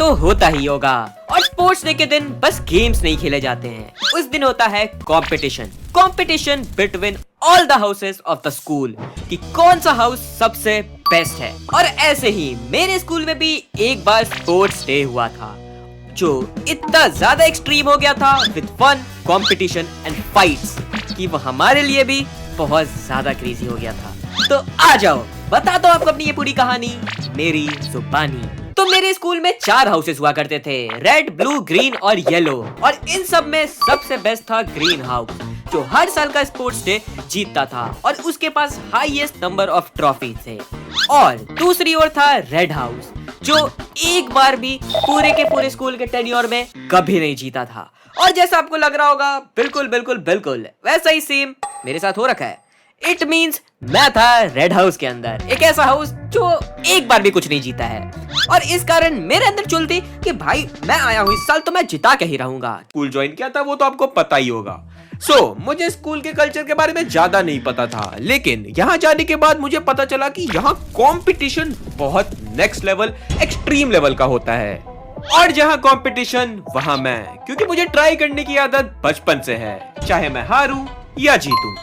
तो होता ही होगा। और स्पोर्ट्स डे के दिन बस गेम्स नहीं खेले जाते हैं, उस दिन होता है competition between all the houses of the school कि कौन सा हाउस सबसे बेस्ट है। और ऐसे ही मेरे स्कूल में भी एक बार स्पोर्ट्स डे हुआ था, जो इतना ज्यादा एक्सट्रीम हो गया था with fun, competition and fights कि वो हमारे लिए भी बहुत ज्यादा क्रेजी हो गया था। तो आ जाओ बताता हूँ आपको अपनी ये पूरी कहानी मेरी जुबानी। तो मेरे स्कूल में 4 हाउसेस हुआ करते थे, रेड, ब्लू, ग्रीन और येलो। और इन सब में सबसे बेस्ट था ग्रीन हाउस, जो हर साल का स्पोर्ट्स डे जीतता था और उसके पास हाईएस्ट नंबर ऑफ ट्रॉफी थे। और दूसरी ओर था रेड हाउस, जो एक बार भी पूरे के पूरे स्कूल के टेन्योर में कभी नहीं जीता था। और जैसा आपको लग रहा होगा, बिल्कुल वैसा ही सेम मेरे साथ हो रखा है। इट मीन्स मैं था रेड हाउस के अंदर, एक ऐसा हाउस जो एक बार भी कुछ नहीं जीता है। और इस कारण मेरे अंदर चुल थी कि भाई मैं आया हूँ इस साल तो मैं जिता के ही रहूंगा। स्कूल ज्वाइन किया था वो तो आपको पता ही होगा। मुझे स्कूल के कल्चर के बारे में ज्यादा नहीं पता था, लेकिन यहाँ जाने के बाद मुझे पता चला कि यहाँ कंपटीशन बहुत नेक्स्ट लेवल, एक्सट्रीम लेवल का होता है। और जहाँ कंपटीशन वहाँ मैं, क्योंकि मुझे ट्राई करने की आदत बचपन से है, चाहे मैं हारूं या जीतूं।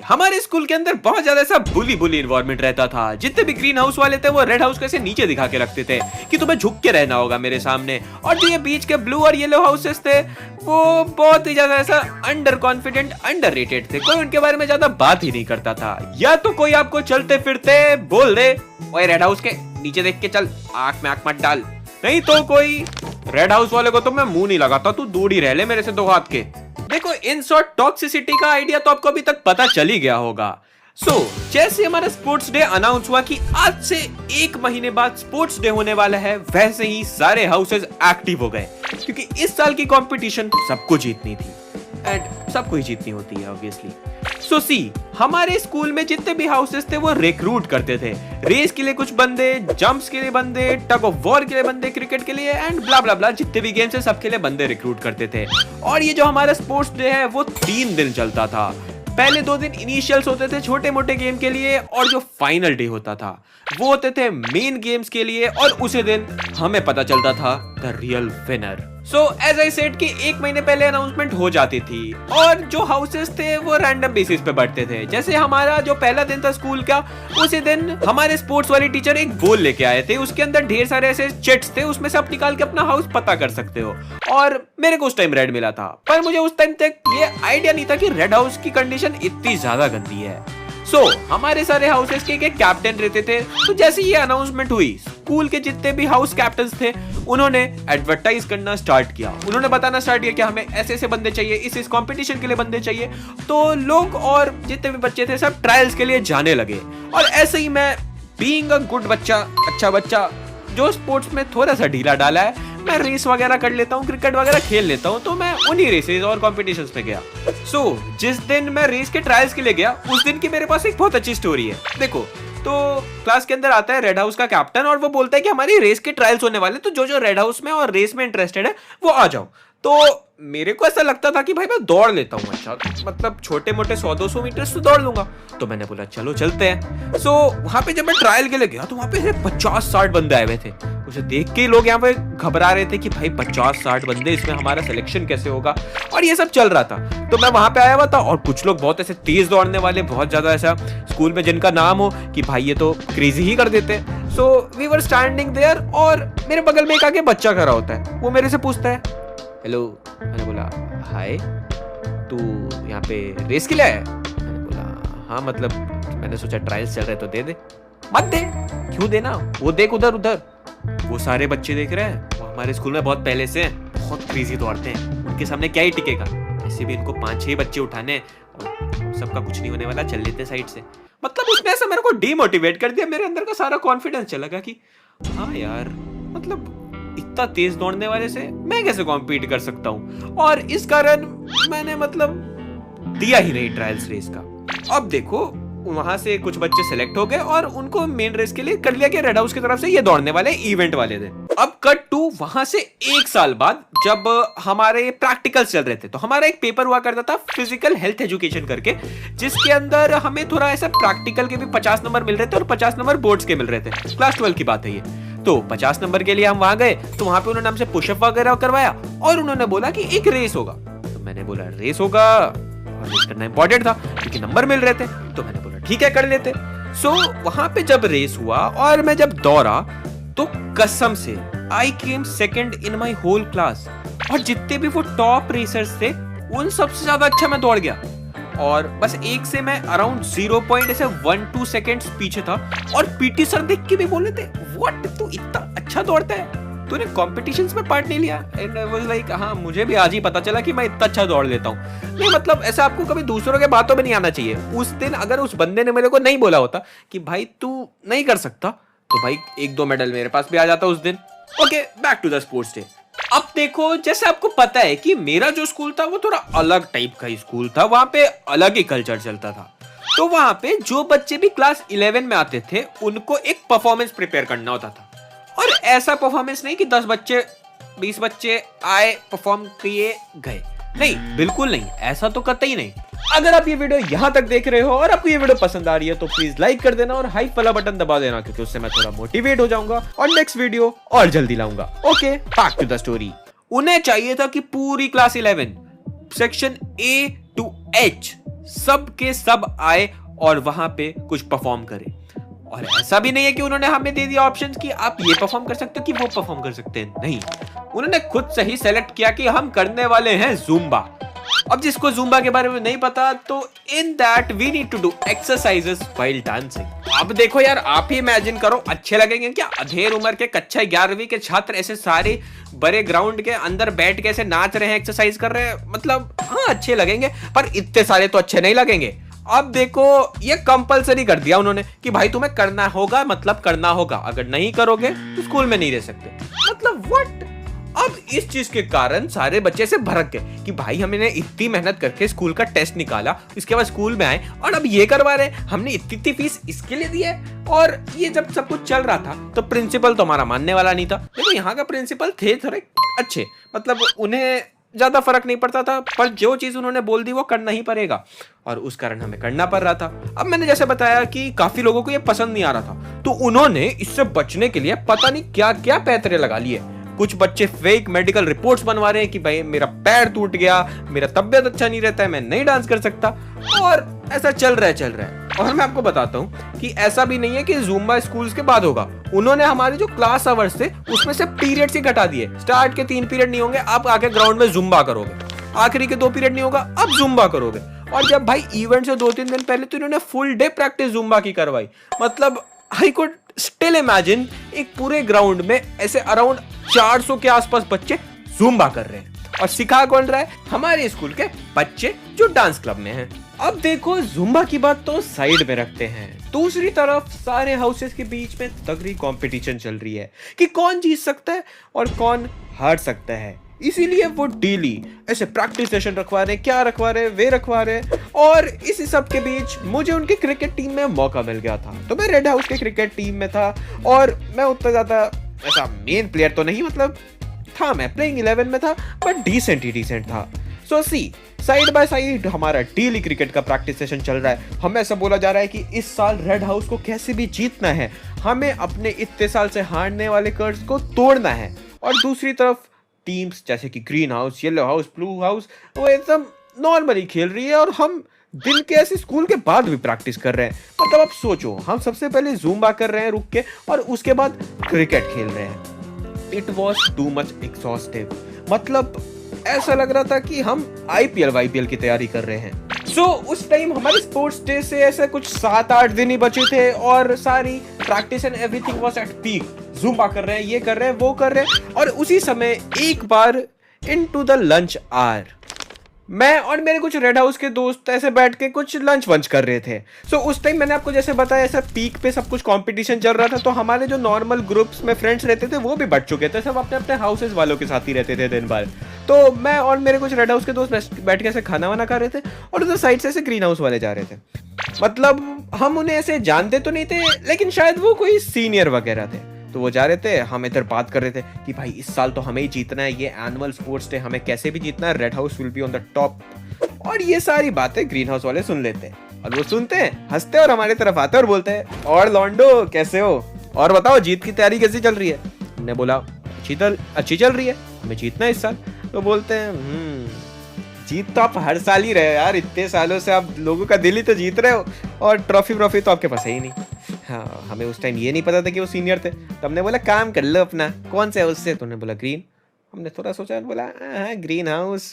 हमारे स्कूल के अंदर बहुत ज्यादा ऐसा बुली एनवायरनमेंट रहता था। जितने भी ग्रीन हाउस वाले थे वो रेड हाउस को ऐसे नीचे दिखा के रखते थे कि तुम्हें झुक के रहना होगा मेरे सामने। और जो ये बीच के ब्लू और येलो हाउसेस थे वो बहुत ही ज्यादा ऐसा अंडर कॉन्फिडेंट, अंडर रेटेड थे। कोई उनके बारे में ज्यादा बात ही नहीं करता था। या तो कोई आपको चलते फिरते बोल दे, ओए रेड हाउस के नीचे देख के चल, आंख में आंख मत डाल, नहीं तो कोई रेड हाउस वाले को तो मैं मुंह नहीं लगाता, तू दूर ही रह ले मेरे से 2 हाथ के। देखो, इन शॉर्ट टॉक्सिसिटी का आइडिया तो आपको अभी तक पता चल ही गया होगा। जैसे हमारा स्पोर्ट्स डे अनाउंस हुआ कि आज से 1 महीने बाद स्पोर्ट्स डे होने वाला है, वैसे ही सारे हाउसेस एक्टिव हो गए, क्योंकि इस साल की कंपटीशन सबको जीतनी थी एंड सबको ही जीतनी होती है ऑब्वियसली। हमारे स्कूल में जितने भी हाउसेस थे वो रिक्रूट करते थे, रेस के लिए कुछ बंदे, जंप्स के लिए बंदे, टग ऑफ वॉर के लिए बंदे, क्रिकेट के लिए एंड ब्ला ब्ला ब्ला, जितने भी गेम्स है सबके लिए बंदे रिक्रूट करते थे। और ये जो हमारा स्पोर्ट्स डे है वो 3 दिन चलता था। पहले 2 दिन इनिशियल्स होते थे छोटे मोटे गेम के लिए, और जो फाइनल डे होता था वो होते थे मेन गेम्स के लिए। और उसी दिन हमें पता चलता था the real winner. As I said कि 1 महीने पहले अनाउंसमेंट हो जाती थी, और जो हाउसेस थे वो रैंडम बेसिस पे बढ़ते थे। जैसे हमारा जो पहला दिन था स्कूल का, उसी दिन हमारे स्पोर्ट्स वाले टीचर एक बोल लेके आए थे, उसके अंदर ढेर सारे ऐसे चिट्स थे, उसमें से आप निकाल के अपना हाउस पता कर सकते हो। और मेरे को उस टाइम रेड मिला था, पर मुझे उस टाइम तक ये आइडिया नहीं था कि रेड हाउस की कंडीशन इतनी ज्यादा गंदी है। हमारे सारे हाउसेस के एक कैप्टन रहते थे। तो जैसे ये अनाउंसमेंट हुई, स्कूल के जितने भी हाउस कैप्टन्स थे उन्होंने एडवर्टाइज करना स्टार्ट किया। उन्होंने बताना स्टार्ट किया कि हमें ऐसे ऐसे बंदे चाहिए, इस कंपटीशन के लिए बंदे चाहिए। तो लोग और जितने भी बच्चे थे सब ट्रायल्स के लिए जाने लगे। और ऐसे ही मैं, बीइंग अ गुड बच्चा, अच्छा बच्चा जो स्पोर्ट्स में थोड़ा सा ढीला डाला है, मैं रेस वगैरह कर लेता हूँ, क्रिकेट वगैरह खेल लेता हूँ, तो मैं उन्हीं रेसेस और कॉम्पिटिशन्स पे गया। जिस दिन मैं रेस के ट्रायल्स के लिए गया, उस दिन की मेरे पास एक बहुत अच्छी स्टोरी है। देखो, तो क्लास के अंदर आता है रेड हाउस का कैप्टन और वो बोलता है कि हमारी रेस के ट्रायल्स होने वाले, तो जो रेड हाउस में और रेस में इंटरेस्टेड है वो आ जाओ। तो मेरे को ऐसा लगता था कि भाई मैं दौड़ लेता हूँ, अच्छा मतलब छोटे मोटे 100-200 मीटर तो दौड़ लूंगा। तो मैंने बोला चलो चलते हैं। वहां पे जब मैं ट्रायल के लिए गया तो वहां पे 50-60 बंदे आए हुए थे। उसे देख के लोग यहाँ पे घबरा रहे थे कि भाई 50-60 बंदे, इसमें हमारा सिलेक्शन कैसे होगा, और ये सब चल रहा था। तो मैं वहां पे आया हुआ था, और कुछ लोग बहुत ऐसे तेज दौड़ने वाले, बहुत ज्यादा ऐसा स्कूल में जिनका नाम हो कि भाई ये तो क्रेजी ही कर देते। वी वर स्टैंडिंग देयर, और मेरे बगल में एक आके बच्चा खड़ा होता है। वो मेरे से पूछता है, हेलो। मैंने बोला हाय, तू यहाँ पे रेस के लिए आया है? मैंने बोला हाँ, मतलब मैंने सोचा ट्रायल्स चल रहे तो दे दे। मत दे, क्यों देना, वो देख उधर उधर, वो सारे बच्चे देख रहे हैं, वो हमारे स्कूल में बहुत पहले से बहुत क्रेजी दौड़ते हैं, उनके सामने क्या ही टिकेगा। ऐसे भी इनको 5-6 बच्चे उठाने, सबका कुछ नहीं होने वाला, चल लेते साइड से। मतलब उसने ऐसा मेरे को डीमोटिवेट कर दिया, मेरे अंदर का सारा कॉन्फिडेंस चला गया कि हाँ यार, मतलब इतना तेज दौड़ने वाले से मैं कैसे कॉम्पीट कर सकता हूँ। और इस कारण मैंने मतलब दिया ही नहीं ट्रायल्स रेस का। अब देखो, वहां से कुछ बच्चे सिलेक्ट हो गए और उनको मेन रेस के लिए कर लिया गया रेड हाउस की तरफ से, ये दौड़ने वाले इवेंट वाले थे। अब कट टू वहां से 1 साल बाद, जब हमारे प्रैक्टिकल्स चल रहे थे, तो हमारा एक पेपर हुआ करता था फिजिकल हेल्थ एजुकेशन करके, जिसके अंदर हमें थोड़ा ऐसा प्रैक्टिकल के भी 50 नंबर मिल रहे थे और 50 नंबर बोर्ड्स के मिल रहे थे। क्लास 12 की बात है ये। तो 50 नंबर के लिए हम वहां गए, तो वहां पे उन्होंने हमसे पुशअप वगैरह करवाया और उन्होंने बोला कि एक रेस होगा। तो मैंने बोला रेस होगा, और रेस करना इंपॉर्टेंट था क्योंकि नंबर मिल रहे थे, तो मैंने बोला ठीक है कर लेते। सो वहां पे जब रेस हुआ और मैं जब दौड़ा तो कसम से I came second in my whole class, और जितने भी वो टॉप रेसर्स थे उन सबसे ज्यादा अच्छा मैं दौड़ गया, और बस एक से मैं अराउंड 0.12 सेकंड्स पीछे था। और पीटी सर देख के भी बोले थे व्हाट, तू इतना अच्छा दौड़ता है, तूने कॉम्पिटिशंस में पार्ट नहीं लिया? एंड आई वाज लाइक हाँ, मुझे भी आज ही पता चला कि मैं इतना अच्छा दौड़ लेता हूँ। नहीं मतलब ऐसा आपको कभी दूसरों के बातों में नहीं आना चाहिए। उस दिन अगर उस बंदे ने मेरे को नहीं बोला होता कि भाई तू नहीं कर सकता, तो भाई 1-2 मेडल मेरे पास भी आ जाता उस दिन। Okay, back to the sports day. अब देखो, जैसे आपको पता है कि मेरा जो स्कूल था वो थोड़ा अलग टाइप का ही स्कूल था, वहां पे अलग ही कल्चर चलता था। तो वहां पे जो बच्चे भी क्लास 11 में आते थे उनको एक परफॉर्मेंस प्रिपेयर करना होता था, और ऐसा परफॉर्मेंस नहीं कि 10 बच्चे 20 बच्चे आए परफॉर्म किए गए, नहीं बिल्कुल नहीं, ऐसा तो कतई नहीं। अगर आप ये वीडियो यहां तक देख रहे हो और आपको ये वीडियो पसंद आ रही है तो प्लीज लाइक कर देना और हाइप वाला बटन दबा देना, क्योंकि उससे मैं थोड़ा मोटिवेट हो जाऊंगा और नेक्स्ट वीडियो और जल्दी लाऊंगा। Okay, back to the story. उन्हें चाहिए था कि पूरी class 11 section A to H सब के सब आए और वहां पे कुछ परफॉर्म करे। और ऐसा भी नहीं है कि उन्होंने हमें दे दिया ऑप्शंस कि आप ये परफॉर्म कर सकते हो कि वो परफॉर्म कर सकते हैं, नहीं, उन्होंने खुद से ही सेलेक्ट किया कि हम करने वाले हैं जूम्बा। अब जिसको जुम्बा के बारे में नहीं पता, तो in that we need to do exercises while dancing. अब देखो यार, आप ही इमेजिन करो, अच्छे लगेंगे क्या? अधेर उम्र के कक्षा 11वीं के छात्र ऐसे सारे बड़े ग्राउंड के अंदर बैठ के ऐसे नाच रहे हैं, एक्सरसाइज कर रहे हैं, मतलब हाँ अच्छे लगेंगे, पर इतने सारे तो अच्छे नहीं लगेंगे। अब देखो, ये कंपलसरी कर दिया उन्होंने कि भाई तुम्हें करना होगा, मतलब करना होगा, अगर नहीं करोगे तो स्कूल में नहीं रह सकते। मतलब व्हाट? अब इस चीज के कारण सारे बच्चे से भड़क गए कि भाई हमने इतनी मेहनत करके स्कूल का टेस्ट निकाला, इसके बाद स्कूल में आए और अब ये करवा रहे, हमने इतनी फीस इसके लिए दी है। और ये जब सब कुछ चल रहा था तो प्रिंसिपल तो हमारा मानने वाला नहीं था। देखो यहाँ का प्रिंसिपल थे थोड़े अच्छे, मतलब उन्हें ज्यादा फर्क नहीं पड़ता था, पर जो चीज उन्होंने बोल दी वो करना ही पड़ेगा, और उस कारण हमें करना पड़ रहा था। अब मैंने जैसे बताया कि काफी लोगों को ये पसंद नहीं आ रहा था, तो उन्होंने इससे बचने के लिए पता नहीं क्या क्या पैतरे लगा लिए। कुछ बच्चे फेक मेडिकल रिपोर्ट्स बनवा रहे हैं कि भाई मेरा पैर टूट गया, मेरा तबियत अच्छा नहीं रहता है, मैं नहीं डांस कर सकता, और ऐसा चल रहा है। और मैं आपको बताता हूँ कि ऐसा भी नहीं है कि ज़ुम्बा स्कूल्स के बाद होगा। उन्होंने हमारे जो क्लास आवर्स थे उसमें से पीरियड्स ही घटा दिए। स्टार्ट के 3 पीरियड नहीं होंगे, आप आके ग्राउंड में ज़ुम्बा करोगे, आखिरी के 2 पीरियड नहीं होगा, अब ज़ुम्बा करोगे। और जब भाई इवेंट से 2-3 दिन पहले तो इन्होंने फुल डे प्रैक्टिस ज़ुम्बा की करवाई। मतलब आई कुड स्टिल इमेजिन एक पूरे ग्राउंड में ऐसे अराउंड 400 के आसपास बच्चे ज़ुम्बा कर रहे हैं, और सिखा कौन रहा है? हमारे स्कूल के बच्चे जो डांस क्लब में हैं। अब देखो, ज़ुम्बा की बात तो साइड में रखते हैं, दूसरी तरफ सारे हाउसेस के बीच में तगड़ी कंपटीशन चल रही है कि कौन जीत सकता है और कौन हार सकता है। इसीलिए वो डेली ऐसे प्रैक्टिस सेशन रखवा रहे, क्या रखवा रहे, वे रखवा रहे। और इसी सब के बीच मुझे उनके क्रिकेट टीम में मौका मिल गया था, तो मैं रेड हाउस के क्रिकेट टीम में था, और मैं उतना ज्यादा ऐसा मेन प्लेयर तो नहीं, मतलब था, मैं प्लेइंग 11 में था, बट डिसेंट था। सो सी, साइड बाय साइड हमारा डेली क्रिकेट का प्रैक्टिस सेशन चल रहा है। हमें ऐसा बोला जा रहा है कि इस साल रेड हाउस को कैसे भी जीतना है, हमें अपने इतने साल से हारने वाले कर्ज को तोड़ना है। और दूसरी तरफ टीम्स जैसे कि green house, yellow house, blue house, वो एकदम नॉर्मली खेल रही है, और हम दिन के ऐसे स्कूल के बाद भी प्रैक्टिस कर रहे हैं। मतलब आप सोचो, हम सबसे पहले ज़ुम्बा कर रहे हैं रुक के, और उसके बाद क्रिकेट खेल रहे हैं। It was too much exhaustive. मतलब ऐसा लग रहा था कि हम IPL की तैयारी कर रहे हैं। सो उस टाइम हमारे स्पोर्ट्स डे से ऐसे कुछ 7-8 दिन ही बचे थे, और सारी practice and everything was at peak. Zumba कर रहे हैं, ये कर रहे हैं, वो कर रहे हैं, और उसी समय एक bar into the lunch hour मैं और मेरे कुछ रेड हाउस के दोस्त ऐसे बैठ के कुछ लंच वंच कर रहे थे। सो उस टाइम मैंने आपको जैसे बताया, ऐसा पीक पे सब कुछ कंपटीशन चल रहा था, तो हमारे जो नॉर्मल ग्रुप्स में फ्रेंड्स रहते थे वो भी बढ़ चुके थे, सब अपने अपने हाउसेस वालों के साथ ही रहते थे दिन भर। तो मैं और मेरे कुछ रेड हाउस के दोस्त बैठ के ऐसे खाना वाना खा रहे थे, और उधर साइड से ऐसे ग्रीन हाउस वाले जा रहे थे। मतलब हम उन्हें ऐसे जानते तो नहीं थे, लेकिन शायद वो कोई सीनियर वगैरह थे, तो वो जा रहे थे, हम इधर बात कर रहे थे कि भाई इस साल तो हमें ही जीतना है, ये एनुअल स्पोर्ट्स डे हमें कैसे भी जीतना है, red house will be on the top. और ये सारी बातें ग्रीन हाउस वाले सुन लेते हैं, और वो सुनते हैं, हंसते हैं, और हमारे तरफ आते हैं और बोलते हैं, और लॉन्डो कैसे हो, और बताओ जीत की तैयारी कैसी चल रही है? हमने बोला अच्छी चल रही है, हमें जीतना है इस साल। तो बोलते हैं जीत तो आप हर साल ही रहे हो यार, इतने सालों से आप लोगों का दिल ही तो जीत रहे हो, और ट्रॉफी तो आपके पास है ही नहीं। हाँ, हमें उस टाइम ये नहीं पता था कि वो सीनियर थे। तो हमने बोला काम कर लो अपना, कौन सा है उससे? तो उन्होंने बोला ग्रीन। हमने थोड़ा सोचा, बोला हाँ ग्रीन हाउस,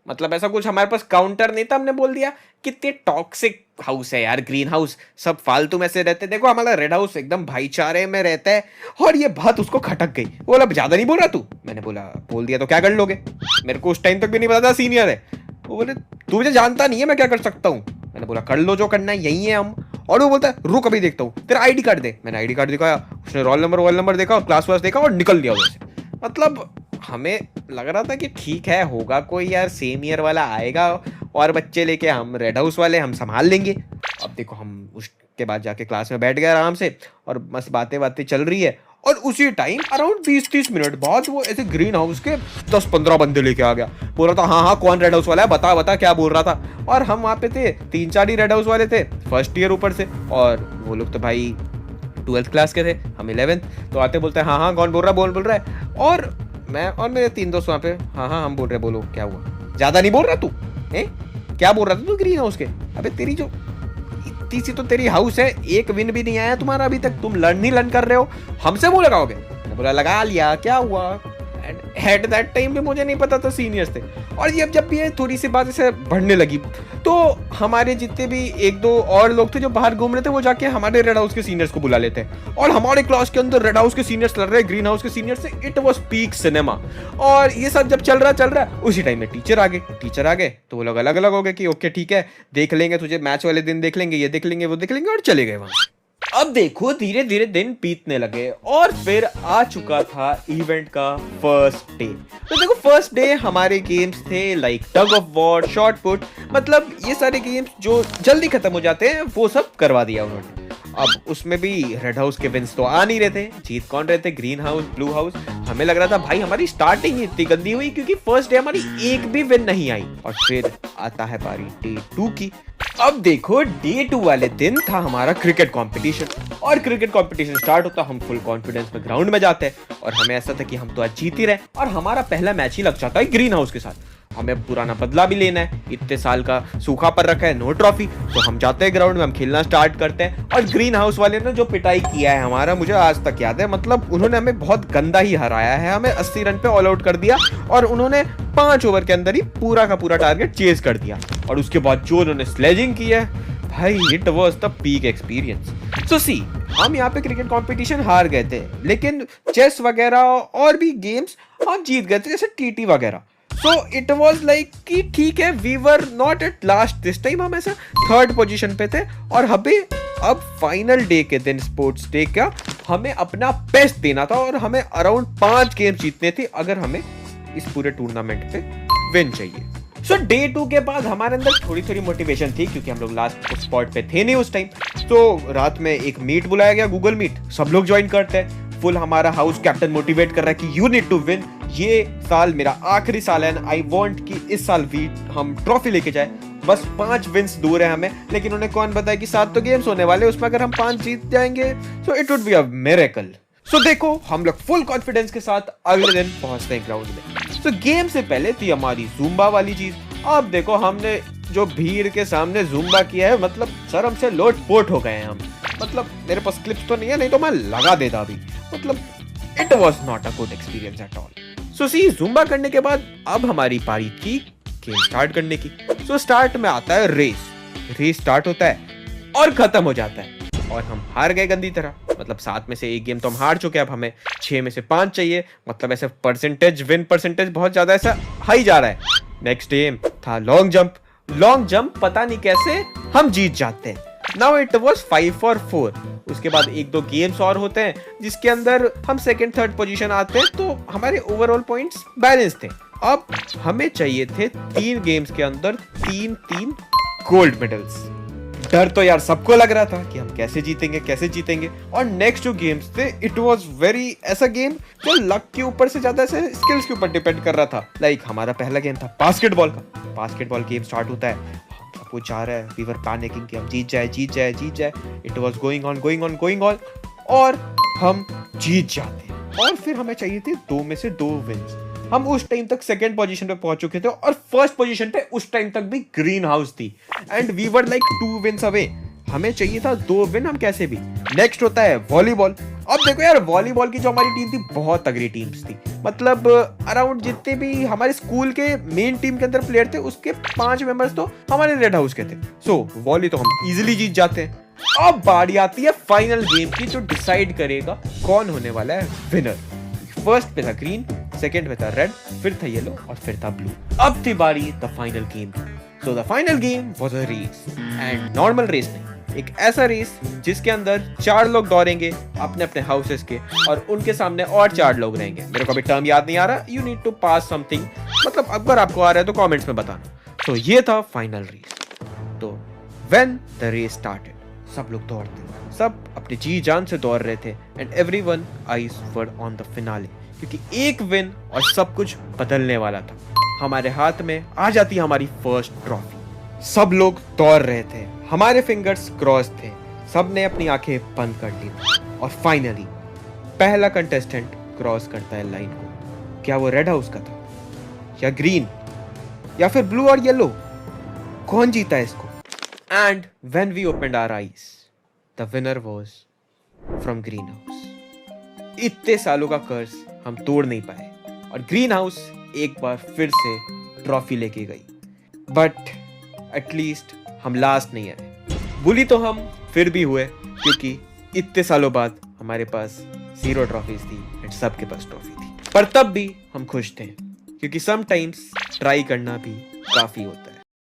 मतलब ऐसा कुछ हमारे पास काउंटर नहीं था। हमने बोल दिया कितने टॉक्सिक हाउस है यार ग्रीन हाउस, सब फालतू में से रहते, देखो हमारा रेड हाउस एकदम भाईचारे में रहता है। और ये बात उसको खटक गई, बोला ज्यादा नहीं बोल रहा तू? मैंने बोला बोल दिया तो क्या कर लोगे, मेरे को उस टाइम तक भी नहीं पता था सीनियर है। वो बोले तू मुझे जानता नहीं है, मैं क्या कर सकता हूँ? मैंने बोला कर लो जो करना है, यही है हम। और वो बोलता है रुक अभी देखता हूँ, तेरा आईडी कार्ड दे। मैंने आईडी कार्ड दिखाया, उसने रोल नंबर देखा और क्लास वास देखा और निकल दिया उधर से। मतलब हमें लग रहा था कि ठीक है, होगा कोई यार सेम ईयर वाला आएगा और बच्चे लेके, हम रेड हाउस वाले हम संभाल लेंगे। अब देखो हम उसके बाद जाके क्लास में बैठ गए आराम से, और बस बातें चल रही है। और उसी टाइम अराउंड 20-30 मिनट बाद वो ऐसे ग्रीन हाउस के 10-15 बंदे लेके आ गया। बोल रहा था हाँ कौन रेड हाउस वाला है, बता क्या बोल रहा था। और हम वहाँ पे थे 3-4 ही रेड हाउस वाले थे, फर्स्ट ईयर ऊपर से, और वो लोग तो भाई 12th क्लास के थे, हम 11th। तो आते बोलते हैं हाँ कौन बोल रहा है। और मैं और मेरे 3 दोस्त वहाँ पे हाँ हम बोल रहे, बोलो क्या हुआ, ज्यादा नहीं बोल रहा तू है, क्या बोल रहा था तू ग्रीन हाउस के? अबे तेरी जो इतनी सी तो तेरी हाउस है, एक विन भी नहीं आया तुम्हारा अभी तक, तुम लर्न कर रहे हो, हमसे मुंह लगाओगे? मैंने बोला लगा लिया, क्या हुआ? एट दैट टाइम भी मुझे नहीं पता था सीनियर्स थे। और ये जब भी थोड़ी सी बात ऐसे बढ़ने लगी, तो हमारे जितने भी 1-2 और लोग थे जो बाहर घूम रहे थे, वो जाके हमारे रेड हाउस के सीनियर्स को बुला लेते हैं। और हमारे क्लास के अंदर रेड हाउस के सीनियर्स लड़ रहे हैं ग्रीन हाउस के सीनियर से। It was peak cinema. और ये सब जब चल रहा है, उसी टाइम में टीचर आ गए। तो वो लोग अलग अलग हो गए कि ओके ठीक है, देख लेंगे तुझे, मैच वाले दिन देख लेंगे, ये देख लेंगे वो देख लेंगे, और चले गए वहां। अब देखो धीरे धीरे दिन बीतने लगे, और फिर आ चुका था इवेंट का फर्स्ट डे। तो देखो फर्स्ट डे हमारे गेम्स थे like tug of war, shot put, मतलब ये सारे गेम्स जो जल्दी खत्म हो जाते हैं वो सब करवा दिया उन्होंने। अब उसमें भी रेड हाउस के विंस तो आ नहीं रहे थे, जीत कौन रहे थे, ग्रीन हाउस, ब्लू हाउस। हमें लग रहा था भाई हमारी स्टार्टिंग ही इतनी गंदी हुई, क्योंकि फर्स्ट डे हमारी एक भी विन नहीं आई। और फिर आता है बारी डे 2 की। अब देखो डे 2 वाले दिन था हमारा क्रिकेट कंपटीशन, और क्रिकेट कंपटीशन स्टार्ट होता, हम फुल कॉन्फिडेंस में ग्राउंड में जाते हैं, और हमें ऐसा था कि हम तो आज जीत ही रहे, और हमारा पहला मैच ही लग जाता है ग्रीन हाउस के साथ। हमें पुराना बदला भी लेना है, इतने साल का सूखा पर रखा है, नो ट्रॉफी। तो हम जाते हैं ग्राउंड में, हम खेलना स्टार्ट करते हैं। और ग्रीन हाउस वाले ने जो पिटाई किया है हमारा, मुझे आज तक याद है, मतलब उन्होंने हमें बहुत गंदा ही हराया है, हमें 80 रन पे ऑल आउट कर दिया, और उन्होंने 5 ओवर के अंदर ही पूरा का पूरा टारगेट चेज कर दिया। और उसके बाद जो उन्होंने स्लेजिंग की है भाई, it was the peak experience. So see, हम यहाँ पे क्रिकेट कंपटीशन हार गए थे, लेकिन चेस वगैरह और भी गेम्स हम जीत गए थे, जैसे टीटी वगैरह। सो इट वाज लाइक कि ठीक है, we were not at last this time, हम ऐसा 3rd पोजीशन पे थे। और हमें अब फाइनल डे के दिन, स्पोर्ट्स डे का, हमें अपना बेस्ट देना था, और हमें अराउंड 5 गेम जीतने थे अगर हमें इस पूरे टूर्नामेंट पे विन चाहिए। सो डे 2 के बाद हमारे अंदर थोड़ी मोटिवेशन थी, क्योंकि हम लोग लास्ट स्पॉट पे थे नहीं उस टाइम। तो रात में एक मीट बुलाया गया, गूगल मीट, सब लोग ज्वाइन करते हैं। फुल हमारा हाउस कैप्टन मोटिवेट कर रहा है कि यू नीड टू विन, ये साल मेरा आखिरी साल है, आई वांट कि इस साल भी हम ट्रॉफी लेके जाए। बस 5 विंस दूर है हमें, लेकिन उन्हें कौन बताया कि 7 तो गेम्स होने वाले, उसमें अगर हम 5 जीत जाएंगे so it would be a miracle. So देखो हम लोग फुल कॉन्फिडेंस के साथ अगले दिन पहुंचते हैं ग्राउंड में। सो गेम से पहले थी हमारी ज़ुम्बा वाली चीज। अब देखो हमने जो भीड़ के सामने ज़ुम्बा किया है, मतलब सर हमसे लोट-पोट हो गए हैं हम। मतलब मेरे पास क्लिप्स तो नहीं है, नहीं तो मैं लगा देता अभी। मतलब it was not a good experience at all. So see, Zumba करने के बाद अब हमारी पारी थी गेम स्टार्ट करने की। सो स्टार्ट में आता है रेस स्टार्ट होता है और खत्म हो जाता है, और हम हार गए गंदी तरह। मतलब 7 में से 1 गेम तो हम हार चुके हैं, अब हमें 6 में से 5 चाहिए। मतलब ऐसे विन परसेंटेज बहुत ज्यादा ऐसा हाई जा रहा है। नेक्स्ट गेम था लॉन्ग जंप, पता नहीं कैसे हम जीत जाते हैं। Now it was 5 for 4। उसके बाद 1-2 गेम्स और होते हैं जिसके अंदर हम 2nd 3rd पोजीशन आते हैं, तो हमारे ओवरऑल पॉइंट्स बैलेंस थे। अब हमें चाहिए थे 3 गेम्स के अंदर 3 गोल्ड मेडल्स। डर तो यार सबको लग रहा था कि हम कैसे जीतेंगे। और नेक्स्ट जो गेम्स थे, इट वाज वेरी ऐसा गेम जो लक के ऊपर से ज्यादा ऐसे स्किल्स के ऊपर डिपेंड कर रहा था। लाइक हमारा पहला गेम था बास्केटबॉल गेम स्टार्ट होता है, वो जा रहा है, वी वर पैनिकिंग कि हम जीत जाए। इट वाज गोइंग ऑन, और हम जीत जाते हैं। और फिर हमें चाहिए थे 2 में से 2 विन्स। हम उस टाइम तक सेकंड पोजीशन पे पहुंच चुके थे और फर्स्ट पोजीशन पे उस टाइम तक भी ग्रीन हाउस थी and we were like 2 wins away. हमें चाहिए था 2 विन, हम कैसे भी। नेक्स्ट होता है वॉलीबॉल। अब देखो यार, वॉलीबॉल की जो हमारी टीम थी बहुत तगड़ी टीम्स थी, मतलब अराउंड जितने भी हमारे स्कूल के मेन टीम के अंदर प्लेयर थे उसके 5 मेंबर्स तो हमारे रेड हाउस के थे। सो वॉली तो हम इजीली जीत जाते हैं। अब बारी आती है फाइनल गेम की जो डिसाइड करेगा कौन होने वाला है विनर। फर्स्ट पे था ग्रीन, सेकंड पे था रेड, फिर था येलो और फिर था ब्लू। अब थी बारी the final game. So the final game was a race and normal race नहीं, एक ऐसा रेस जिसके अंदर 4 लोग दौड़ेंगे अपने अपने हाउसेस के और उनके सामने और 4 लोग रहेंगे। मेरे को अभी टर्म याद नहीं आ रहा, you need to pass something, मतलब अगर आपको आ रहा है तो कमेंट्स में बताना। तो ये था फाइनल रेस। तो व्हेन द रेस स्टार्टेड, सब लोग दौड़ते, सब अपनी जी जान से दौड़ रहे थे and everyone eyes were on the finale, क्योंकि एक विन और सब कुछ बदलने वाला था। हमारे हाथ में आ जाती हमारी फर्स्ट ट्रॉफी। सब लोग दौड़ रहे थे, हमारे फिंगर्स क्रॉस थे, सब ने अपनी आंखें बंद कर ली और फाइनली पहला कंटेस्टेंट क्रॉस करता है लाइन को। क्या वो रेड हाउस का था या ग्रीन या फिर ब्लू और येलो? कौन जीता है इसको? And when we opened our eyes the winner was from green house. इतने सालों का कर्ज हम तोड़ नहीं पाए और ग्रीन हाउस एक बार फिर से ट्रॉफी लेके गई, बट एटलीस्ट हम लास्ट नहीं आए। बुली तो हम फिर भी हुए क्योंकि इतने सालों बाद हमारे पास 0 ट्रॉफीज थी एंड सबके पास ट्रॉफी थी, पर तब भी हम खुश थे क्योंकि समटाइम्स ट्राई करना भी काफी होता है।